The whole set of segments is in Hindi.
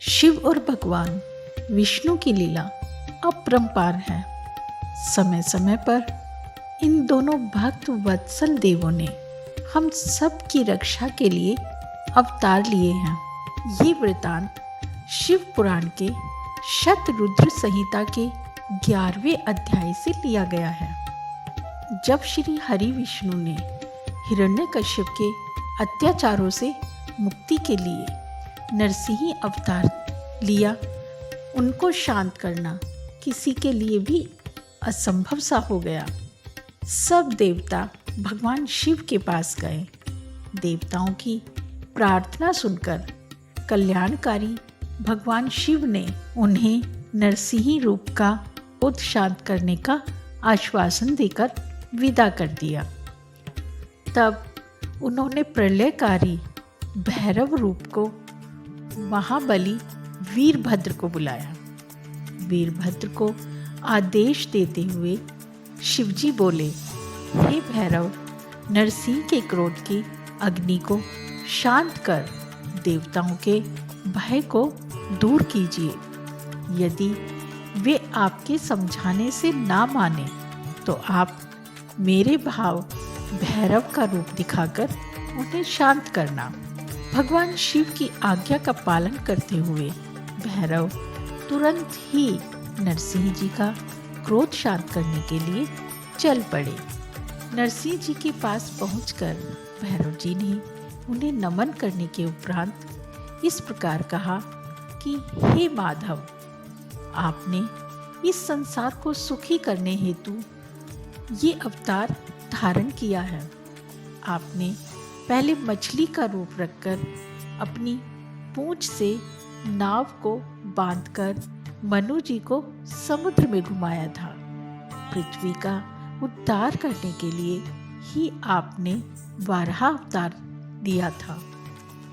शिव और भगवान विष्णु की लीला अपरंपार है। समय समय पर इन दोनों भक्त वत्सल देवों ने हम सब की रक्षा के लिए अवतार लिए हैं। ये वृतांत शिव पुराण के शतरुद्र संहिता के 11वें अध्याय से लिया गया है। जब श्री हरि विष्णु ने हिरण्यकश्यप के अत्याचारों से मुक्ति के लिए नरसिंह अवतार लिया, उनको शांत करना किसी के लिए भी असंभव सा हो गया। सब देवता भगवान शिव के पास गए। देवताओं की प्रार्थना सुनकर कल्याणकारी भगवान शिव ने उन्हें नरसिंह रूप का क्रोध शांत करने का आश्वासन देकर विदा कर दिया। तब उन्होंने प्रलयकारी भैरव रूप को महाबली वीरभद्र को बुलाया। वीरभद्र को आदेश देते हुए शिवजी बोले, हे भैरव, नरसिंह के क्रोध की अग्नि को शांत कर देवताओं के भय को दूर कीजिए। यदि वे आपके समझाने से ना माने तो आप मेरे भाव भैरव का रूप दिखाकर उन्हें शांत करना। भगवान शिव की आज्ञा का पालन करते हुए भैरव तुरंत ही नरसिंह जी का क्रोध शांत करने के लिए चल पड़े। नरसिंह जी के पास पहुंचकर भैरव जी ने उन्हें नमन करने के उपरांत इस प्रकार कहा कि हे माधव, आपने इस संसार को सुखी करने हेतु ये अवतार धारण किया है। आपने पहले मछली का रूप रखकर अपनी पूंछ से नाव को बांधकर मनु जी को समुद्र में घुमाया था। पृथ्वी का उद्धार करने के लिए ही आपने वाराह अवतार दिया था।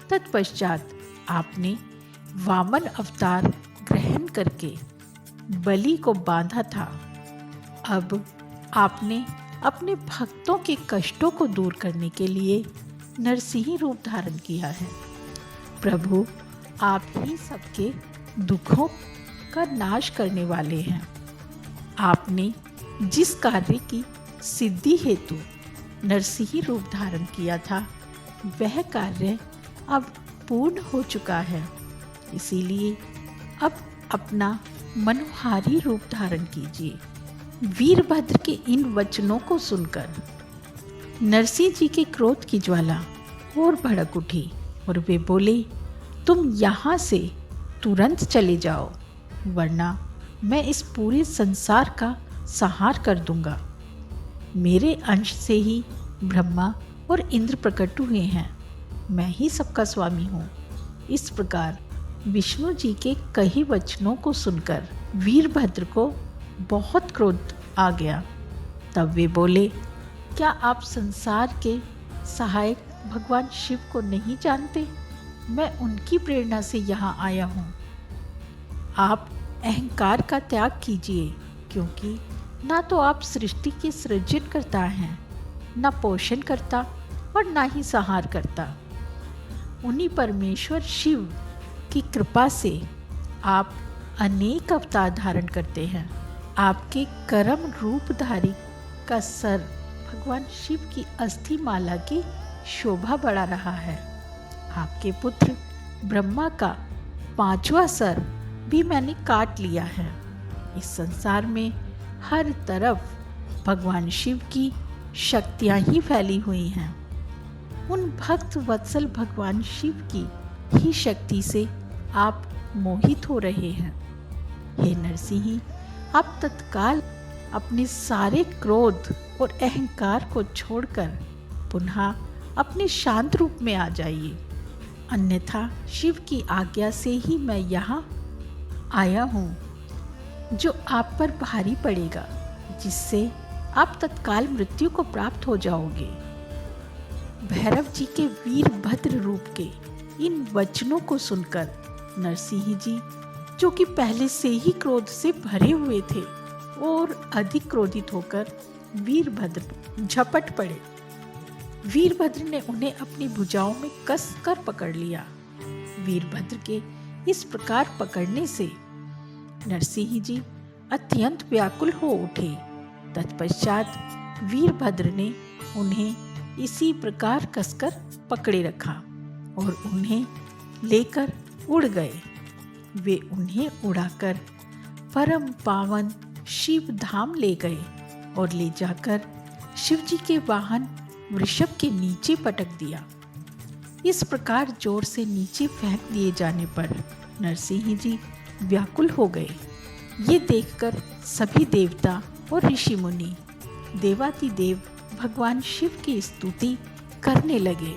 तत्पश्चात आपने वामन अवतार ग्रहण करके बलि को बांधा था। अब आपने अपने भक्तों के कष्टों को दूर करने के लिए नरसिंह रूप धारण किया है। प्रभु, आप ही सबके दुखों का नाश करने वाले हैं। आपने जिस कार्य की सिद्धि हेतु नरसिंह रूप धारण किया था, वह कार्य अब पूर्ण हो चुका है। इसीलिए अब अपना मनोहारी रूप धारण कीजिए। वीरभद्र के इन वचनों को सुनकर नरसिंह जी के क्रोध की ज्वाला और भड़क उठी और वे बोले, तुम यहाँ से तुरंत चले जाओ, वरना मैं इस पूरे संसार का संहार कर दूंगा। मेरे अंश से ही ब्रह्मा और इंद्र प्रकट हुए हैं। मैं ही सबका स्वामी हूँ। इस प्रकार विष्णु जी के कई वचनों को सुनकर वीरभद्र को बहुत क्रोध आ गया। तब वे बोले, क्या आप संसार के सहायक भगवान शिव को नहीं जानते? मैं उनकी प्रेरणा से यहाँ आया हूँ। आप अहंकार का त्याग कीजिए, क्योंकि ना तो आप सृष्टि के सृजन करता हैं, ना पोषण करता और ना ही संहार करता। उन्हीं परमेश्वर शिव की कृपा से आप अनेक अवतार धारण करते हैं। आपके कर्म रूपधारी का सर भगवान शिव की अस्थि माला की शोभा बढ़ा रहा है। आपके पुत्र ब्रह्मा का 5वां सर भी मैंने काट लिया है। इस संसार में हर तरफ भगवान शिव की शक्तियाँ ही फैली हुई हैं। उन भक्त वत्सल भगवान शिव की ही शक्ति से आप मोहित हो रहे हैं। हे नरसिंह, आप तत्काल अपने सारे क्रोध और अहंकार को छोड़कर पुनः अपने शांत रूप में आ जाइए, अन्यथा शिव की आज्ञा से ही मैं यहाँ आया हूँ, जो आप पर भारी पड़ेगा, जिससे आप तत्काल मृत्यु को प्राप्त हो जाओगे। भैरव जी के वीरभद्र रूप के इन वचनों को सुनकर नरसिंह जी, जो कि पहले से ही क्रोध से भरे हुए थे, और अधिक क्रोधित होकर वीरभद्र झपट पड़े। वीरभद्र ने उन्हें अपनी भुजाओं में कस कर पकड़ लिया। वीरभद्र के इस प्रकार पकड़ने से नरसिंह जी अत्यंत व्याकुल हो उठे। तत्पश्चात वीरभद्र ने उन्हें इसी प्रकार कसकर पकड़े रखा और उन्हें लेकर उड़ गए। वे उन्हें उड़ाकर परम पावन शिव धाम ले गए और ले जाकर शिव जी के वाहन वृषभ के नीचे पटक दिया। इस प्रकार जोर से नीचे फेंक दिए जाने पर नरसिंह जी व्याकुल हो गए। ये देखकर सभी देवता और ऋषि मुनि देवातिदेव भगवान शिव की स्तुति करने लगे।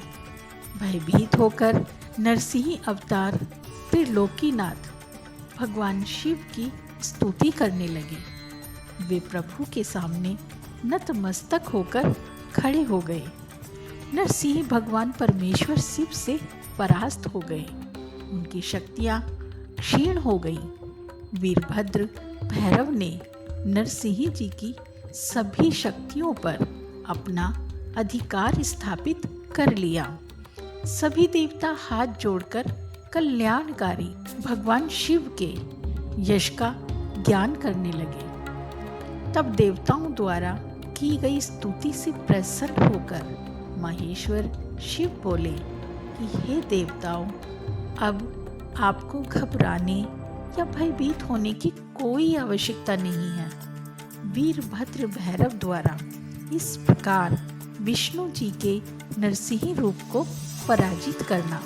भयभीत होकर नरसिंह अवतार त्रिलोकीनाथ भगवान शिव की स्तुति करने लगे। वे प्रभु के सामने नतमस्तक होकर खड़े हो गए। नरसिंह भगवान परमेश्वर शिव से परास्त हो गए। उनकी शक्तियां क्षीण हो गईं। वीरभद्र भैरव ने नरसिंह जी की सभी शक्तियों पर अपना अधिकार स्थापित कर लिया। सभी देवता हाथ जोड़कर कल्याणकारी भगवान शिव के यश का ज्ञान करने लगे। तब देवताओं द्वारा की गई स्तुति से प्रसन्न होकर महेश्वर शिव बोले कि हे देवताओं, अब आपको घबराने या भयभीत होने की कोई आवश्यकता नहीं है। वीरभद्र भैरव द्वारा इस प्रकार विष्णु जी के नरसिंह रूप को पराजित करना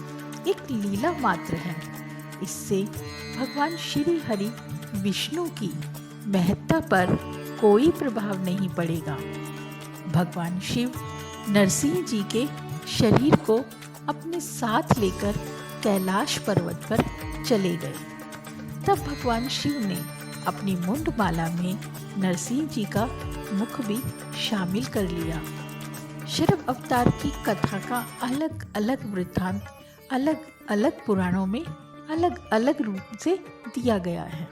एक लीला मात्र है। इससे भगवान श्री हरि विष्णु की महत्ता पर कोई प्रभाव नहीं पड़ेगा। भगवान शिव नरसिंह जी के शरीर को अपने साथ लेकर कैलाश पर्वत पर चले गए। तब भगवान शिव ने अपनी मुंडमाला में नरसिंह जी का मुख भी शामिल कर लिया। शरभ अवतार की कथा का अलग अलग वृत्तांत अलग अलग पुराणों में अलग अलग रूप से दिया गया है।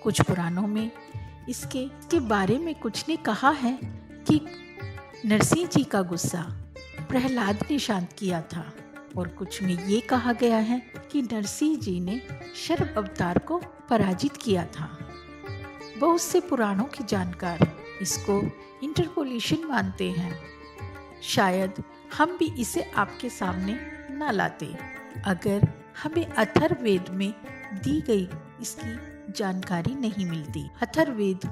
कुछ पुराणों में इसके बारे में कुछ ने कहा है कि नरसिंह जी का गुस्सा प्रहलाद ने शांत किया था, और कुछ में ये कहा गया है कि नरसिंह जी ने शरभ अवतार को पराजित किया था। बहुत से पुराणों के जानकार इसको इंटरपोलेशन मानते हैं। शायद हम भी इसे आपके सामने न लाते अगर हमें अथर्ववेद में दी गई इसकी जानकारी नहीं मिलती। अथर्ववेद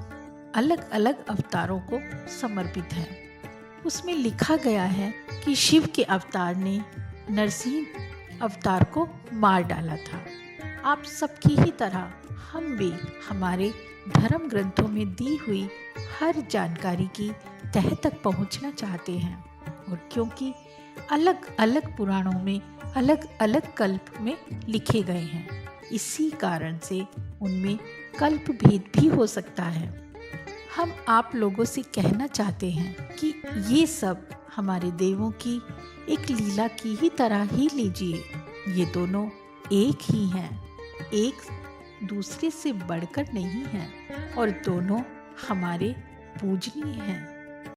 अलग अलग अवतारों को समर्पित है। उसमें लिखा गया है कि शिव के अवतार ने नरसिंह अवतार को मार डाला था। आप सबकी ही तरह हम भी हमारे धर्म ग्रंथों में दी हुई हर जानकारी की तह तक पहुंचना चाहते हैं, और क्योंकि अलग अलग पुराणों में अलग अलग कल्प में लिखे गए हैं, इसी कारण से उनमें कल्प भेद भी हो सकता है। हम आप लोगों से कहना चाहते हैं कि ये सब हमारे देवों की एक लीला की ही तरह ही लीजिए। ये दोनों एक ही हैं, एक दूसरे से बढ़कर नहीं हैं, और दोनों हमारे पूजनीय हैं।